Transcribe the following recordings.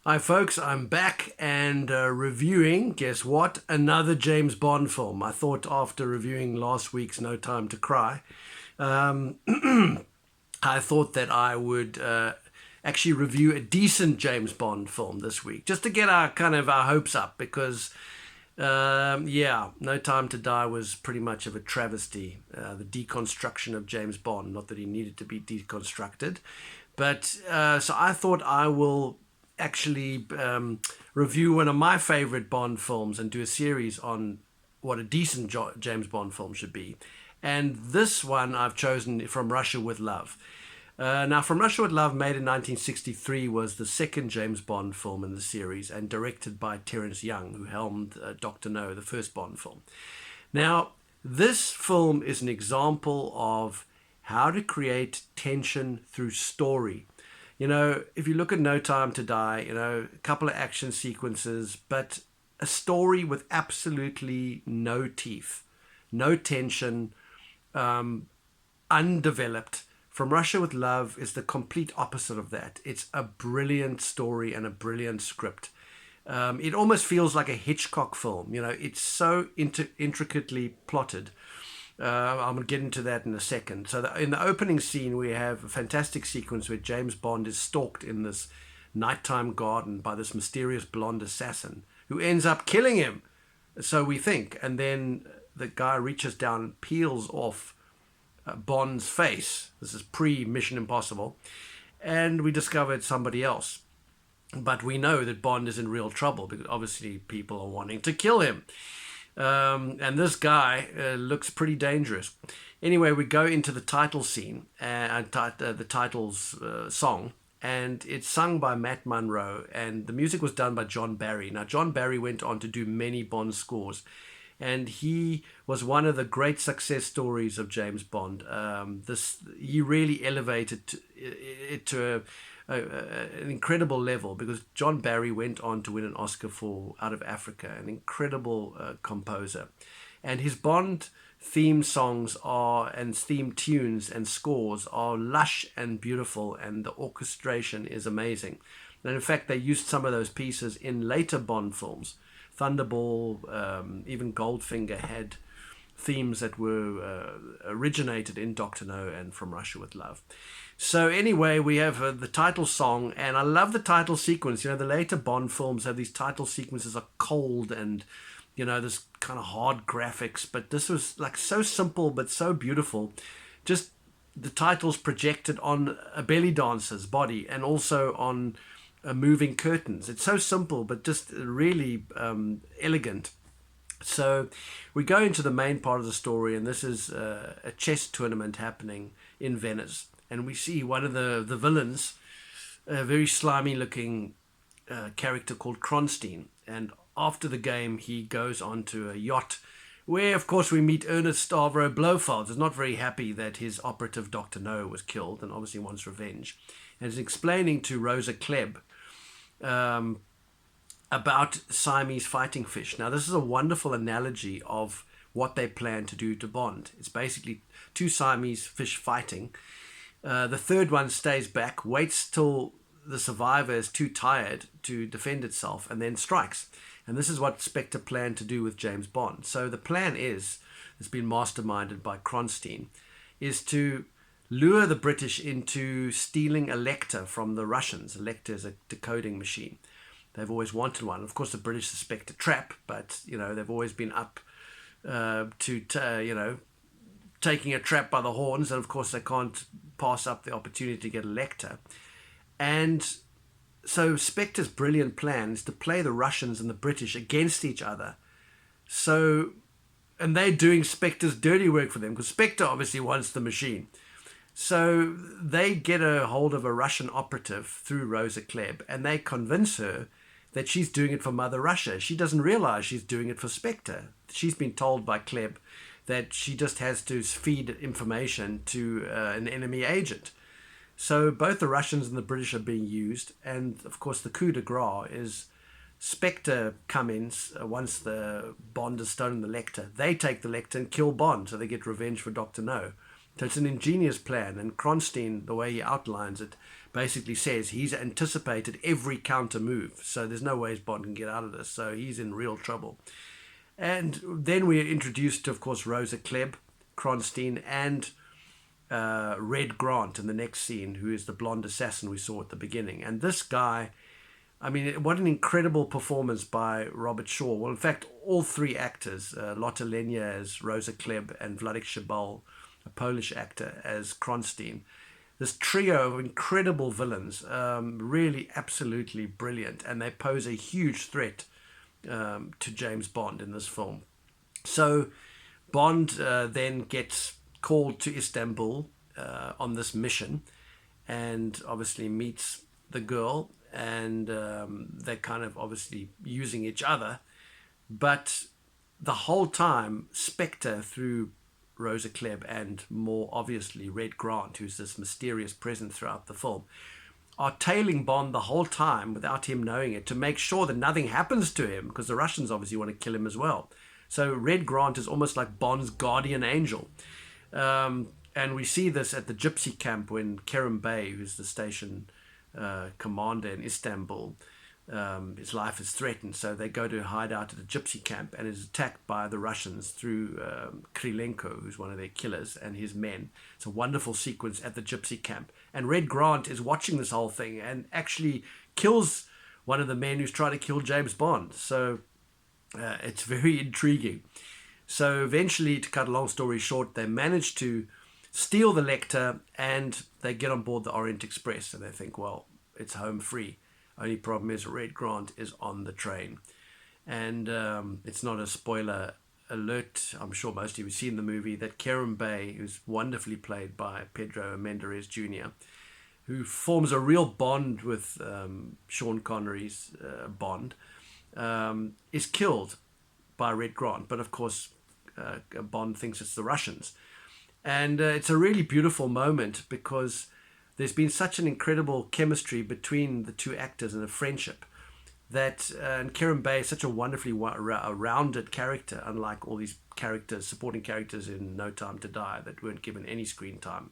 Hi, folks. I'm back and reviewing, guess what? Another James Bond film. I thought after reviewing last week's No Time to Cry, um, I thought that I would actually review a decent James Bond film this week, just to get our hopes up because. Yeah, No Time to Die was pretty much of a travesty. The deconstruction of James Bond, not that he needed to be deconstructed. But so I thought I will actually review one of my favorite Bond films and do a series on what a decent James Bond film should be. And this one I've chosen From Russia with Love. Now, From Russia with Love, made in 1963, was the second James Bond film in the series and directed by Terence Young, who helmed Dr. No, the first Bond film. Now, this film is an example of how to create tension through story. You know, if you look at No Time to Die, a couple of action sequences, but a story with absolutely no teeth, no tension, undeveloped. From Russia with Love is the complete opposite of that. It's a brilliant story and a brilliant script. It almost feels like a Hitchcock film. It's so intricately plotted. I'm going to get into that in a second. So in the opening scene, we have a fantastic sequence where James Bond is stalked in this nighttime garden by this mysterious blonde assassin who ends up killing him. So we think. And then the guy reaches down and peels off Bond's face. This is pre-Mission Impossible. And we discover it's somebody else. But we know that Bond is in real trouble because obviously people are wanting to kill him. And this guy looks pretty dangerous. Anyway, we go into the title scene, the title's song, and it's sung by Matt Monro, and the music was done by John Barry. Now, John Barry went on to do many Bond scores, and he was one of the great success stories of James Bond. He really elevated it to an incredible level because John Barry went on to win an Oscar for Out of Africa, an incredible composer. And his Bond theme songs and theme tunes and scores are lush and beautiful, and the orchestration is amazing. And in fact, they used some of those pieces in later Bond films. Thunderball, even Goldfinger had themes that were originated in Dr. No and From Russia with Love. So anyway, we have the title song, and I love the title sequence. The later Bond films have these title sequences are cold and, this kind of hard graphics, but this was like so simple but so beautiful. Just the titles projected on a belly dancer's body and also on moving curtains. It's so simple, but just really elegant. So we go into the main part of the story, and this is a chess tournament happening in Venice. And we see one of the villains, a very slimy looking character called Kronstein. And after the game, he goes onto a yacht where, of course, we meet Ernest Stavro Blofeld. He's not very happy that his operative Dr. No was killed and obviously wants revenge. And he's explaining to Rosa Klebb about Siamese fighting fish. Now, this is a wonderful analogy of what they plan to do to Bond. It's basically two Siamese fish fighting. The third one stays back, waits till the survivor is too tired to defend itself, and then strikes. And this is what Spectre planned to do with James Bond. So the plan it's been masterminded by Kronstein, is to lure the British into stealing a Lecter from the Russians. A Lecter is a decoding machine. They've always wanted one. Of course, the British suspect a trap, but, they've always been up to taking a trap by the horns. And, of course, they can't pass up the opportunity to get a Lecter. And so Spectre's brilliant plan is to play the Russians and the British against each other. And they're doing Spectre's dirty work for them because Spectre obviously wants the machine. So they get a hold of a Russian operative through Rosa Klebb, and they convince her that she's doing it for Mother Russia. She doesn't realize she's doing it for Spectre. She's been told by Klebb that she just has to feed information to an enemy agent. So both the Russians and the British are being used, and of course the coup de grace is Spectre comes in once the Bond has stolen the Lecter. They take the Lecter and kill Bond, so they get revenge for Dr. No. So it's an ingenious plan, and Kronstein, the way he outlines it, basically says he's anticipated every counter move. So there's no ways Bond can get out of this. So he's in real trouble. And then we're introduced to, of course, Rosa Klebb, Kronstein, and Red Grant in the next scene, who is the blonde assassin we saw at the beginning. And this guy, I mean, what an incredible performance by Robert Shaw. Well, in fact, all three actors, Lotte Lenya as Rosa Klebb and Wladek Szabal, a Polish actor, as Kronstein. This trio of incredible villains, really absolutely brilliant. And they pose a huge threat to James Bond in this film. So Bond then gets called to Istanbul on this mission, and obviously meets the girl, and they're kind of obviously using each other. But the whole time, Spectre, through Rosa Klebb and more obviously Red Grant, who's this mysterious presence throughout the film, are tailing Bond the whole time without him knowing it, to make sure that nothing happens to him, because the Russians obviously want to kill him as well. So Red Grant is almost like Bond's guardian angel. And we see this at the gypsy camp when Kerim Bey, who's the station commander in Istanbul, his life is threatened. So they go to hide out at a gypsy camp and is attacked by the Russians through Krylenko, who's one of their killers, and his men. It's a wonderful sequence at the gypsy camp. And Red Grant is watching this whole thing and actually kills one of the men who's trying to kill James Bond. So it's very intriguing. So eventually, to cut a long story short, they manage to steal the Lecter and they get on board the Orient Express, and they think, well, it's home free. Only problem is Red Grant is on the train. And it's not a spoiler alert. I'm sure most of you have seen the movie, that Kerim Bey, who's wonderfully played by Pedro Menderes Jr., who forms a real bond with Sean Connery's Bond, is killed by Red Grant. But of course, Bond thinks it's the Russians. And it's a really beautiful moment, because there's been such an incredible chemistry between the two actors and a friendship that, and Kerim Bey is such a wonderfully rounded character, unlike all these characters, supporting characters in No Time to Die that weren't given any screen time.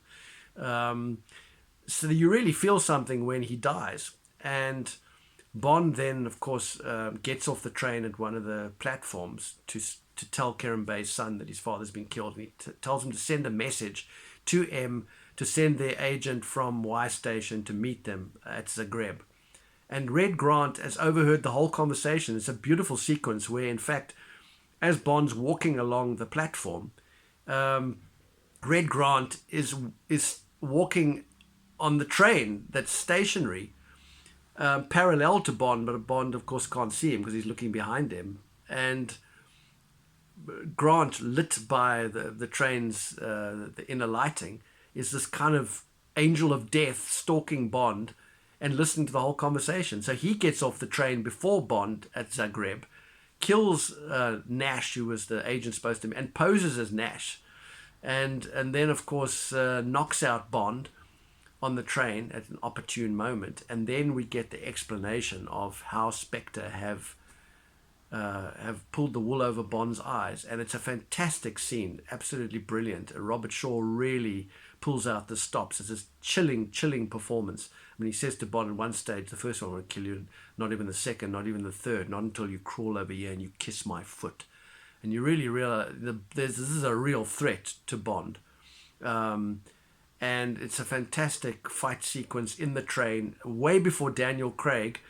So you really feel something when he dies. And Bond then, of course, gets off the train at one of the platforms to tell Kerim Bey's son that his father's been killed. And he tells him to send a message to M, to send their agent from Y Station to meet them at Zagreb. And Red Grant has overheard the whole conversation. It's a beautiful sequence where, in fact, as Bond's walking along the platform, Red Grant is walking on the train that's stationary, parallel to Bond, but Bond, of course, can't see him because he's looking behind him. And Grant, lit by the train's the inner lighting, is this kind of angel of death stalking Bond and listening to the whole conversation. So he gets off the train before Bond at Zagreb, kills Nash, who was the agent supposed to, and poses as Nash, and then of course knocks out Bond on the train at an opportune moment. And then we get the explanation of how Spectre have pulled the wool over Bond's eyes. And it's a fantastic scene, absolutely brilliant. Robert Shaw really pulls out the stops. It's a chilling performance. I mean, he says to Bond at one stage, the first one will kill you, not even the second, not even the third, not until you crawl over here and you kiss my foot. And you really realize this is a real threat to Bond. And it's a fantastic fight sequence in the train, way before Daniel Craig.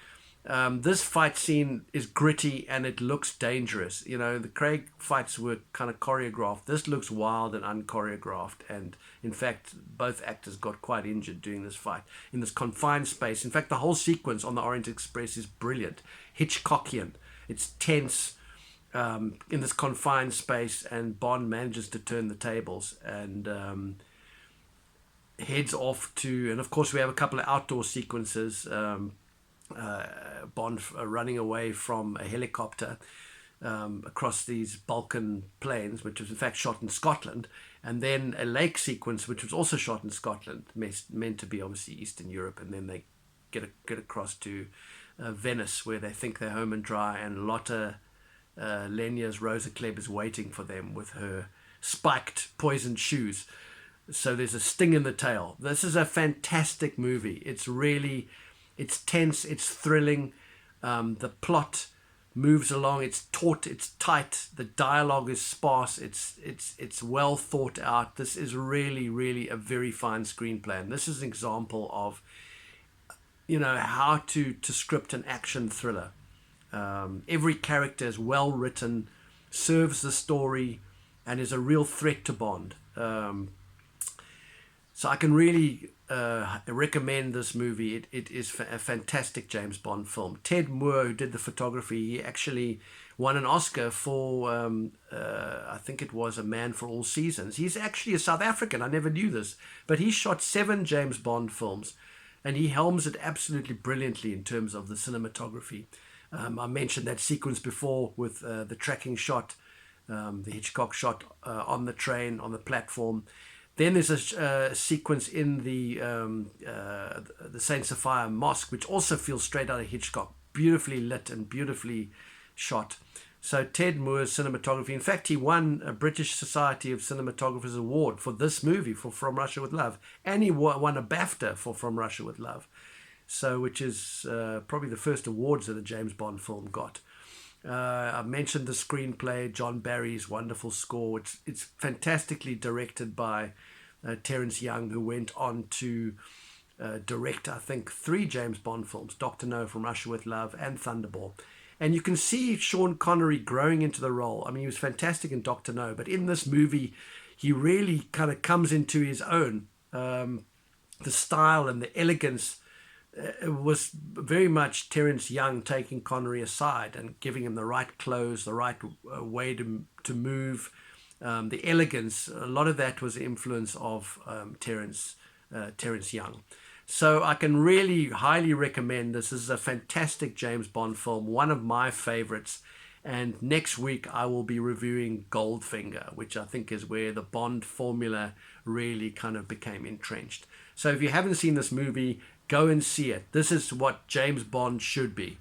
This fight scene is gritty and it looks dangerous. You know, the Craig fights were kind of choreographed. This looks wild and unchoreographed. And in fact, both actors got quite injured doing this fight in this confined space. In fact, the whole sequence on the Orient Express is brilliant. Hitchcockian. It's tense in this confined space, and Bond manages to turn the tables and heads off to, and of course we have a couple of outdoor sequences. Bond running away from a helicopter across these Balkan plains, which was in fact shot in Scotland, and then a lake sequence which was also shot in Scotland, meant to be obviously Eastern Europe, and then they get across to Venice, where they think they're home and dry, and Lotte Lenya's Rosa Klebb is waiting for them with her spiked poisoned shoes. So there's a sting in the tail. This is a fantastic movie. It's tense, it's thrilling. The plot moves along. It's taut, it's tight. The dialogue is sparse. It's well thought out. This is really a very fine screenplay. And this is an example of how to script an action thriller. Every character is well written, serves the story, and is a real threat to Bond. So I can really recommend this movie. It is a fantastic James Bond film. Ted Moore, who did the photography, he actually won an Oscar for, I think it was A Man for All Seasons. He's actually a South African. I never knew this. But he shot 7 James Bond films, and he helms it absolutely brilliantly in terms of the cinematography. I mentioned that sequence before with the tracking shot, the Hitchcock shot on the train, on the platform. Then there's a sequence in the Saint Sophia Mosque, which also feels straight out of Hitchcock, beautifully lit and beautifully shot. So Ted Moore's cinematography, in fact, he won a British Society of Cinematographers Award for this movie, for From Russia with Love, and he won a BAFTA for From Russia with Love, so which is probably the first awards that a James Bond film got. I mentioned the screenplay, John Barry's wonderful score. It's fantastically directed by Terence Young, who went on to direct, I think, 3 James Bond films, Dr. No, From Russia with Love, and Thunderball. And you can see Sean Connery growing into the role. I mean, he was fantastic in Dr. No, but in this movie, he really kind of comes into his own. The style and the elegance was very much Terence Young taking Connery aside and giving him the right clothes, the right way to move, the elegance. A lot of that was the influence of Terence Young. So I can really highly recommend this. This is a fantastic James Bond film, one of my favorites. And next week I will be reviewing Goldfinger, which I think is where the Bond formula really kind of became entrenched. So if you haven't seen this movie, go and see it. This is what James Bond should be.